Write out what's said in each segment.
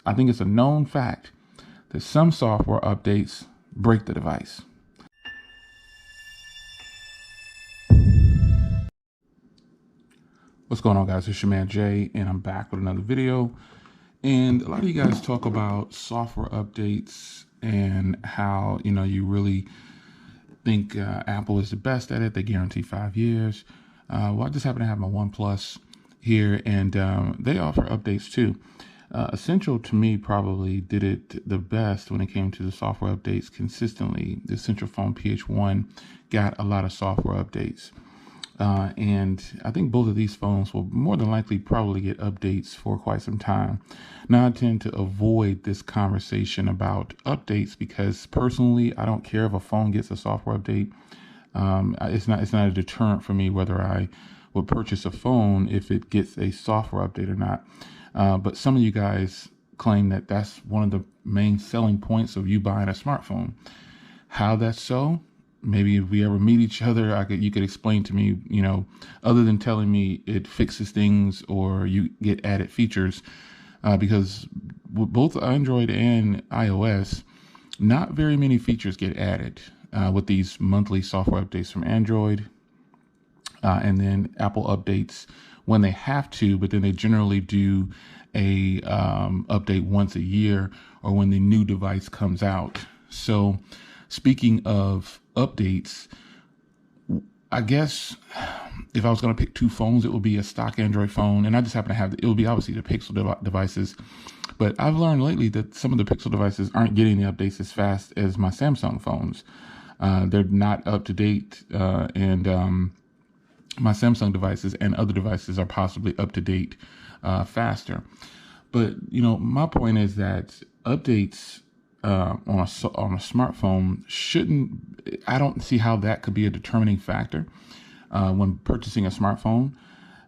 I think it's a known fact that some software updates break the device. What's going on, guys? It's your man Jay, and I'm back with another video. And a lot of you guys talk about software updates and how, you really think Apple is the best at it. They guarantee 5 years. Well, I just happen to have my OnePlus here, and they offer updates too. Essential to me probably did it the best when it came to the software updates consistently. The Essential Phone PH1 got a lot of software updates. And I think both of these phones will more than likely probably get updates for quite some time. Now, I tend to avoid this conversation about updates because personally, I don't care if a phone gets a software update. It's not a deterrent for me whether I would purchase a phone if it gets a software update or not. But some of you guys claim that that's one of the main selling points of you buying a smartphone. How that's so? Maybe if we ever meet each other, you could explain to me, other than telling me it fixes things or you get added features, because with both Android and iOS, not very many features get added with these monthly software updates from Android, and then Apple updates when they have to, but then they generally do a update once a year or when the new device comes out. So speaking of updates, I guess if I was going to pick two phones, it would be a stock Android phone. And I just happen to have, it would be obviously the Pixel devices. But I've learned lately that some of the Pixel devices aren't getting the updates as fast as my Samsung phones. They're not up to date. And my Samsung devices and other devices are possibly up to date faster. But, my point is that updates on a smartphone I don't see how that could be a determining factor when purchasing a smartphone.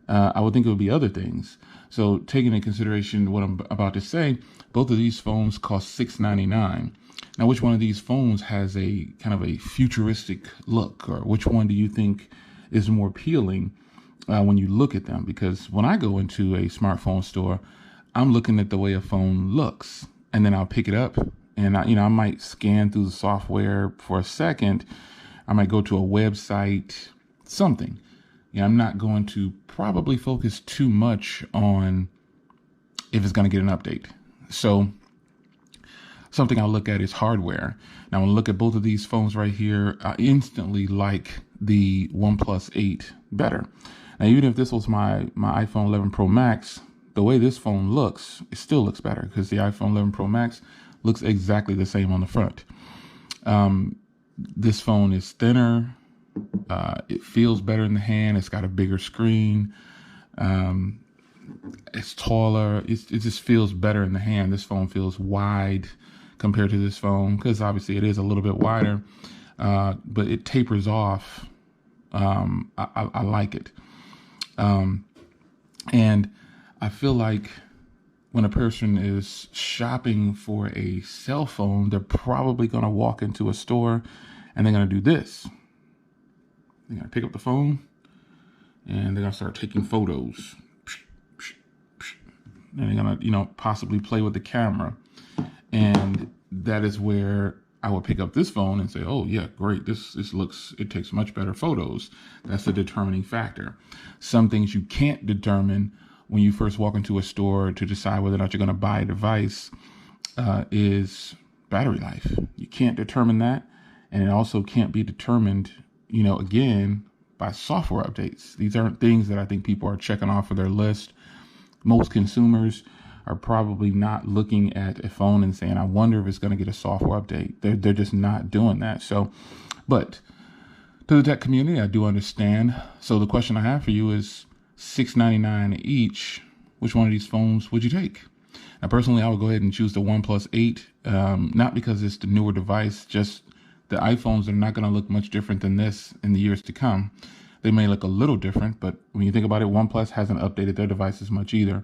I would think it would be other things. So taking into consideration what I'm about to say, both of these phones cost $699. Now, which one of these phones has a kind of a futuristic look, or which one do you think is more appealing when you look at them? Because when I go into a smartphone store, I'm looking at the way a phone looks, and then I'll pick it up. And I might scan through the software for a second. I might go to a website, something. I'm not going to probably focus too much on if it's going to get an update. So something I'll look at is hardware. Now, when I look at both of these phones right here, I instantly like the OnePlus 8 better. Now, even if this was my iPhone 11 Pro Max, the way this phone looks, it still looks better because the iPhone 11 Pro Max looks exactly the same on the front. This phone is thinner. It feels better in the hand. It's got a bigger screen. It's taller. It just feels better in the hand. This phone feels wide compared to this phone because obviously it is a little bit wider, but it tapers off. I like it. And I feel like when a person is shopping for a cell phone, they're probably going to walk into a store and they're going to do this. They're going to pick up the phone and they're going to start taking photos. And they're going to, possibly play with the camera. And that is where I would pick up this phone and say, oh yeah, great. It takes much better photos. That's the determining factor. Some things you can't determine when you first walk into a store to decide whether or not you're going to buy a device is battery life. You can't determine that. And it also can't be determined, again, by software updates. These aren't things that I think people are checking off of their list. Most consumers are probably not looking at a phone and saying, I wonder if it's going to get a software update. They're just not doing that. So, but to the tech community, I do understand. So the question I have for you is, $699 each, which one of these phones would you take? Now, personally, I would go ahead and choose the OnePlus 8, not because it's the newer device, just the iPhones are not going to look much different than this in the years to come. They may look a little different, but when you think about it, OnePlus hasn't updated their devices much either.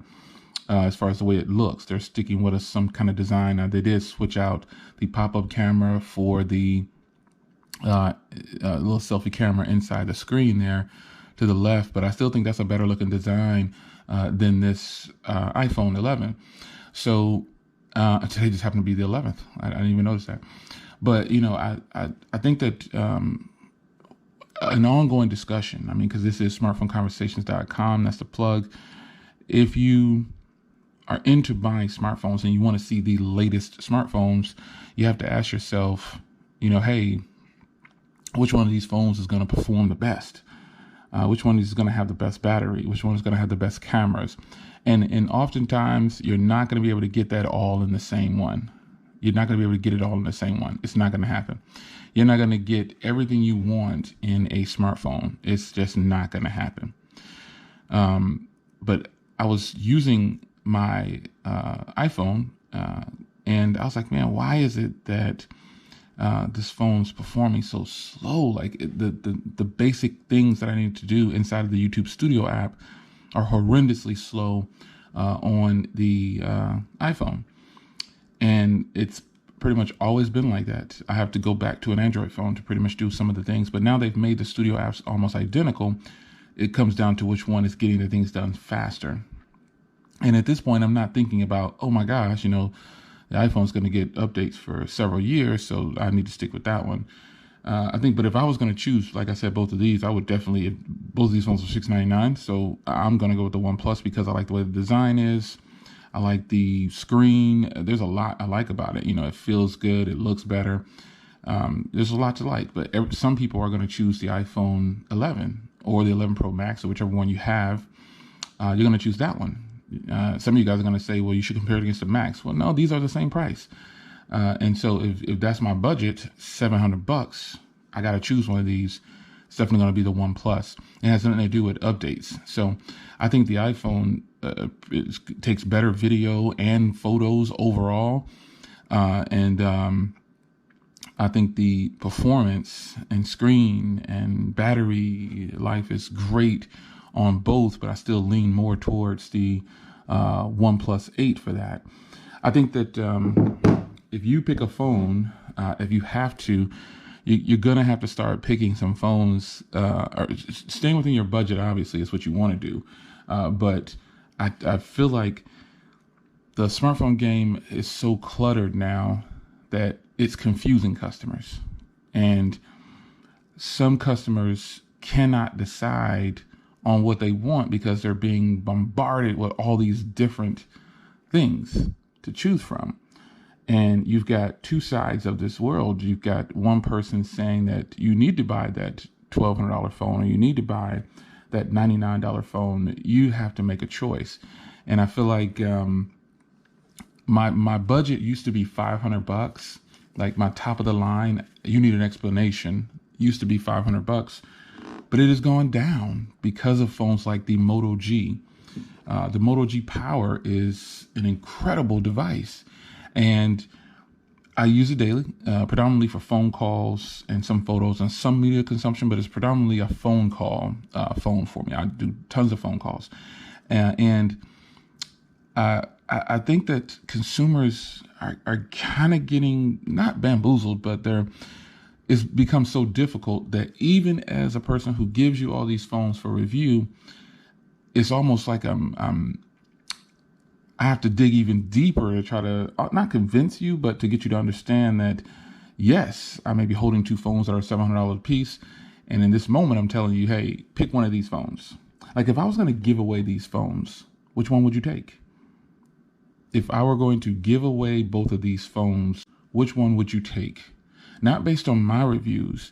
As far as the way it looks, they're sticking with some kind of design. Now, they did switch out the pop-up camera for the little selfie camera inside the screen there to the left, but I still think that's a better looking design than this iPhone 11. So Today just happened to be the 11th. I didn't even notice that. But, I think that an ongoing discussion, I mean, because this is smartphoneconversations.com, that's the plug. If you are into buying smartphones and you want to see the latest smartphones, you have to ask yourself, hey, which one of these phones is going to perform the best? Which one is going to have the best battery? Which one is going to have the best cameras? And oftentimes you're not going to be able to get that all in the same one. You're not going to be able to get it all in the same one. It's not going to happen. You're not going to get everything you want in a smartphone. It's just not going to happen. But I was using my iPhone and I was like, man, why is it that this phone's performing so slow? Like the basic things that I need to do inside of the YouTube Studio app are horrendously slow on the iPhone. And it's pretty much always been like that. I have to go back to an Android phone to pretty much do some of the things. But now they've made the Studio apps almost identical. It comes down to which one is getting the things done faster. And at this point, I'm not thinking about, oh my gosh, the iPhone's going to get updates for several years, so I need to stick with that one. But if I was going to choose, like I said, both of these, I would definitely, both of these phones are $699. So I'm going to go with the OnePlus because I like the way the design is. I like the screen. There's a lot I like about it. It feels good. It looks better. There's a lot to like, but some people are going to choose the iPhone 11 or the 11 Pro Max or whichever one you have. You're going to choose that one. Some of you guys are going to say, well, you should compare it against the Max. Well, no, these are the same price. And so if that's my budget, $700, I got to choose one of these. It's definitely going to be the OnePlus. It has nothing to do with updates. So I think the iPhone takes better video and photos overall. And I think the performance and screen and battery life is great on both, but I still lean more towards the OnePlus 8 for that. I think that if you pick a phone, if you have to, you're going to have to start picking some phones, or staying within your budget, obviously, is what you want to do. But I feel like the smartphone game is so cluttered now that it's confusing customers. And some customers cannot decide on what they want because they're being bombarded with all these different things to choose from. And you've got two sides of this world. You've got one person saying that you need to buy that $1,200 phone or you need to buy that $99 phone. You have to make a choice. And I feel like my budget used to be $500. Like my top of the line, you need an explanation, used to be $500. But it has gone down because of phones like the Moto G. The Moto G Power is an incredible device. And I use it daily, predominantly for phone calls and some photos and some media consumption, but it's predominantly a phone call phone for me. I do tons of phone calls. And I think that consumers are kind of getting, not bamboozled, but it's become so difficult that even as a person who gives you all these phones for review, it's almost like I have to dig even deeper to try to not convince you, but to get you to understand that, yes, I may be holding two phones that are $700 a piece. And in this moment, I'm telling you, hey, pick one of these phones. Like if I was going to give away these phones, which one would you take? If I were going to give away both of these phones, which one would you take? Not based on my reviews,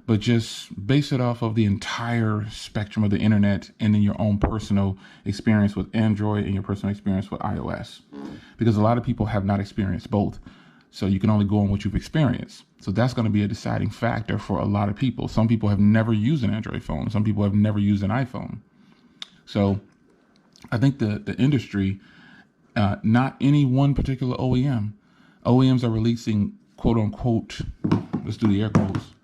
but just base it off of the entire spectrum of the internet and then your own personal experience with Android and your personal experience with iOS. Because a lot of people have not experienced both. So you can only go on what you've experienced. So that's going to be a deciding factor for a lot of people. Some people have never used an Android phone. Some people have never used an iPhone. So I think the industry, not any one particular OEM. OEMs are releasing quote unquote, let's do the air quotes,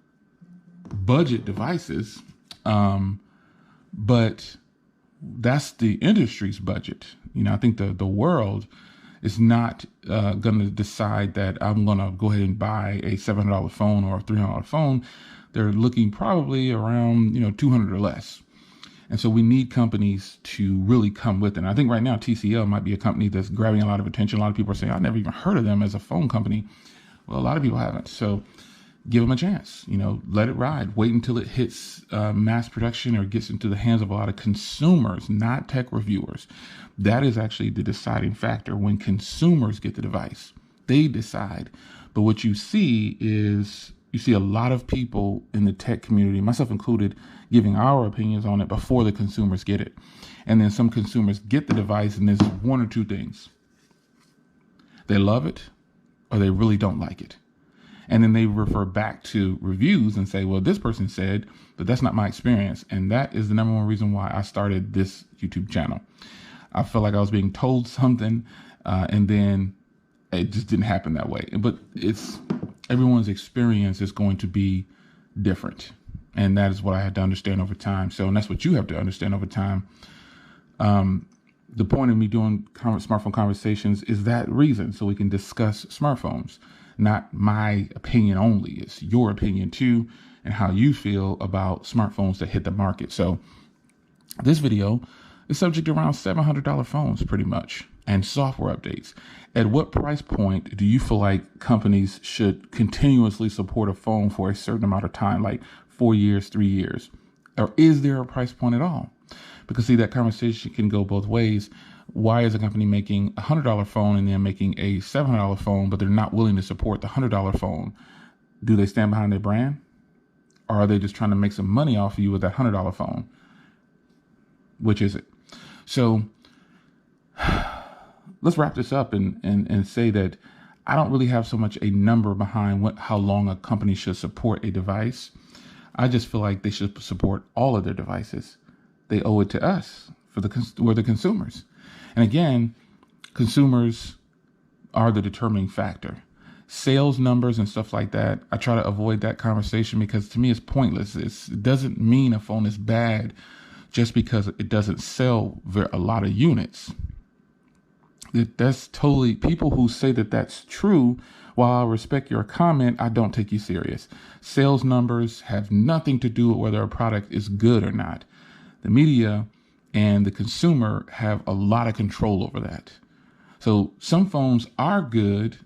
budget devices. But that's the industry's budget. I think the world is not going to decide that I'm going to go ahead and buy a $700 phone or a $300 phone. They're looking probably around, $200 or less. And so we need companies to really come with it. And I think right now TCL might be a company that's grabbing a lot of attention. A lot of people are saying, I've never even heard of them as a phone company. Well, a lot of people haven't. So give them a chance, let it ride. Wait until it hits mass production or gets into the hands of a lot of consumers, not tech reviewers. That is actually the deciding factor. When consumers get the device, they decide. But what you see is a lot of people in the tech community, myself included, giving our opinions on it before the consumers get it. And then some consumers get the device and there's one or two things. They love it or they really don't like it. And then they refer back to reviews and say, well, this person said, but that's not my experience. And that is the number one reason why I started this YouTube channel. I felt like I was being told something and then it just didn't happen that way. But everyone's experience is going to be different. And that is what I had to understand over time. So, and that's what you have to understand over time. The point of me doing smartphone conversations is that reason, so we can discuss smartphones. Not my opinion only. It's your opinion too, and how you feel about smartphones that hit the market. So this video is subject around $700 phones pretty much, and software updates. At what price point do you feel like companies should continuously support a phone for a certain amount of time, like 4 years, 3 years? Or is there a price point at all? Because see, that conversation can go both ways. Why is a company making a $100 phone and then making a $700 phone, but they're not willing to support the $100 phone? Do they stand behind their brand? Or are they just trying to make some money off of you with that $100 phone? Which is it? So let's wrap this up and say that I don't really have so much a number behind how long a company should support a device. I just feel like they should support all of their devices. They owe it to us. We're the consumers. And again, consumers are the determining factor. Sales numbers and stuff like that, I try to avoid that conversation because to me it's pointless. It doesn't mean a phone is bad just because it doesn't sell a lot of units. That's totally, people who say that that's true, while I respect your comment, I don't take you serious. Sales numbers have nothing to do with whether a product is good or not. The media and the consumer have a lot of control over that. So some phones are good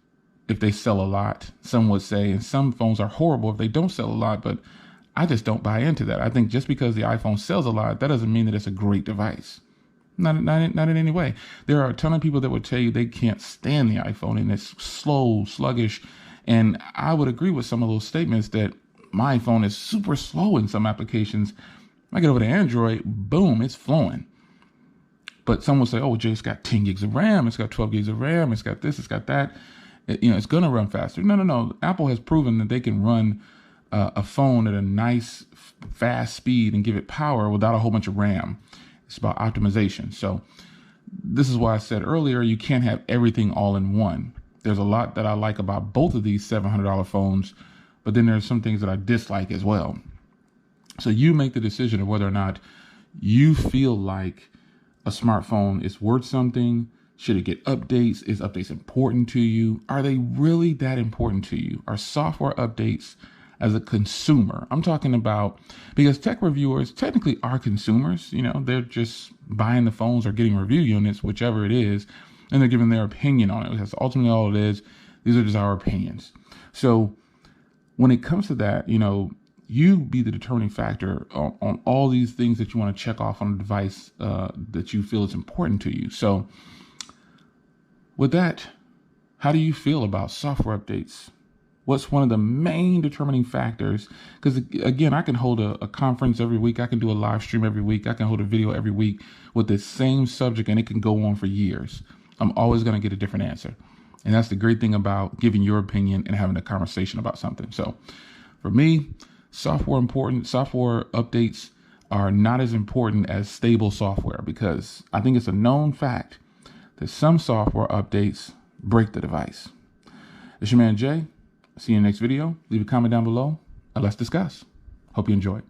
if they sell a lot, some would say, and some phones are horrible if they don't sell a lot, but I just don't buy into that. I think just because the iPhone sells a lot, that doesn't mean that it's a great device. Not in any way. There are a ton of people that would tell you they can't stand the iPhone and it's slow, sluggish. And I would agree with some of those statements that my iPhone is super slow in some applications. I get over to Android, boom, it's flowing. But some will say, oh, Jay, it's got 10 gigs of RAM, it's got 12 gigs of RAM, it's got this, it's got that. It's going to run faster. No. Apple has proven that they can run a phone at a nice, fast speed and give it power without a whole bunch of RAM. It's about optimization. So this is why I said earlier, you can't have everything all in one. There's a lot that I like about both of these $700 phones, but then there's some things that I dislike as well. So you make the decision of whether or not you feel like a smartphone is worth something. Should it get updates? Is updates important to you? Are they really that important to you? Are software updates as a consumer? I'm talking about, because tech reviewers technically are consumers. They're just buying the phones or getting review units, whichever it is, and they're giving their opinion on it. That's ultimately all it is. These are just our opinions. So when it comes to that, you be the determining factor on all these things that you want to check off on a device that you feel is important to you. So with that, how do you feel about software updates? What's one of the main determining factors? Because again, I can hold a conference every week. I can do a live stream every week. I can hold a video every week with the same subject and it can go on for years. I'm always going to get a different answer. And that's the great thing about giving your opinion and having a conversation about something. So for me, software updates are not as important as stable software, because I think it's a known fact that some software updates break the device. It's your man Jay. See you in the next video. Leave a comment down below and let's discuss. Hope you enjoy.